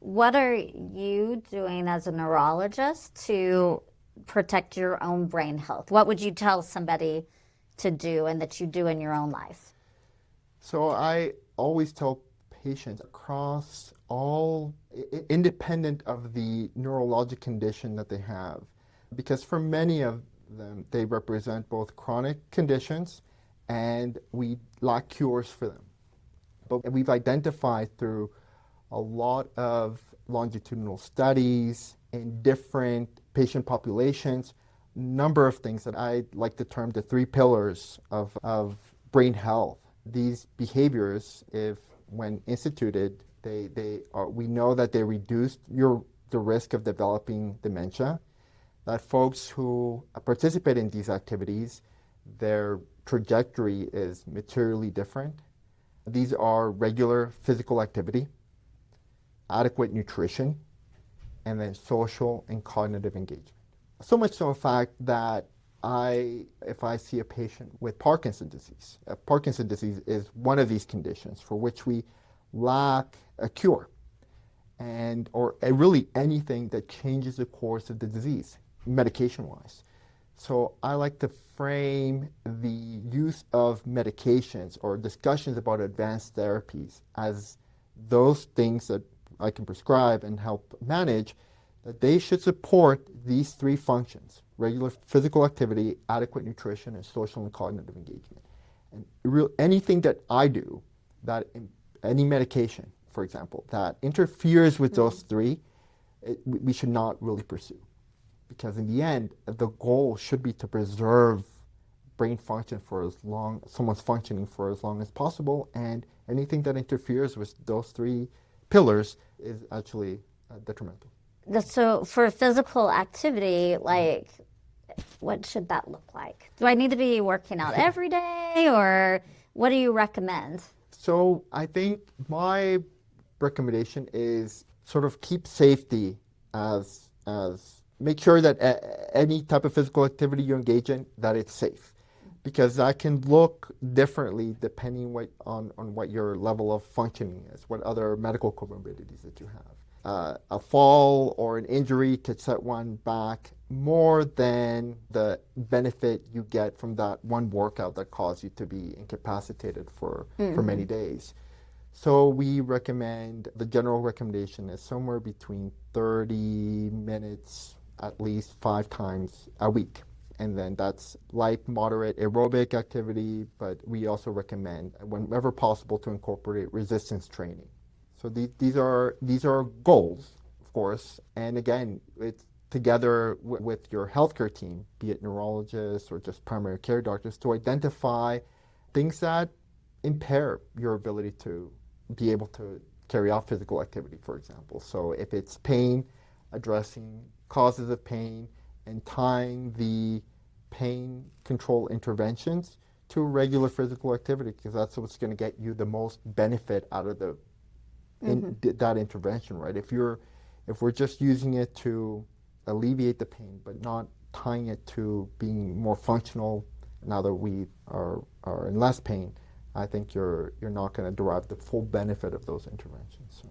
what are you doing as a neurologist to protect your own brain health? What would you tell somebody to do and that you do in your own life? So I always tell patients across all, independent of the neurologic condition that they have, because for many of them, they represent both chronic conditions and we lack cures for them. But we've identified through a lot of longitudinal studies in different patient populations, number of things that I like to term the three pillars of brain health. These behaviors, if when instituted, we know that they reduce the risk of developing dementia, that folks who participate in these activities, their trajectory is materially different. These are regular physical activity, adequate nutrition, and then social and cognitive engagement. So much so, in fact, that if I see a patient with Parkinson's disease, Parkinson's disease is one of these conditions for which we lack a cure, or really anything that changes the course of the disease, medication-wise. So I like to frame the use of medications or discussions about advanced therapies as those things that I can prescribe and help manage, that they should support these three functions: regular physical activity, adequate nutrition, and social and cognitive engagement. And anything that I do, any medication, for example, that interferes with those three, we should not really pursue. Because in the end, the goal should be to preserve brain function someone's functioning for as long as possible, and anything that interferes with those three pillars is actually detrimental. So for physical activity, like, what should that look like? Do I need to be working out every day, or what do you recommend? So I think my recommendation is sort of keep safety as make sure that any type of physical activity you engage in, that it's safe, because that can look differently depending on what your level of functioning is, what other medical comorbidities that you have. A fall or an injury could set one back more than the benefit you get from that one workout that caused you to be incapacitated for many days. So we recommend, the general recommendation is somewhere between 30 minutes at least 5 times a week. And then that's light, moderate aerobic activity, but we also recommend, whenever possible, to incorporate resistance training. So these are goals, of course, and again, it's together with your healthcare team, be it neurologists or just primary care doctors, to identify things that impair your ability to be able to carry out physical activity, for example. So if it's pain, addressing causes of pain and tying the pain control interventions to regular physical activity, because that's what's going to get you the most benefit out of that intervention, right? If we're just using it to alleviate the pain, but not tying it to being more functional now that we are in less pain, I think you're not going to derive the full benefit of those interventions. So.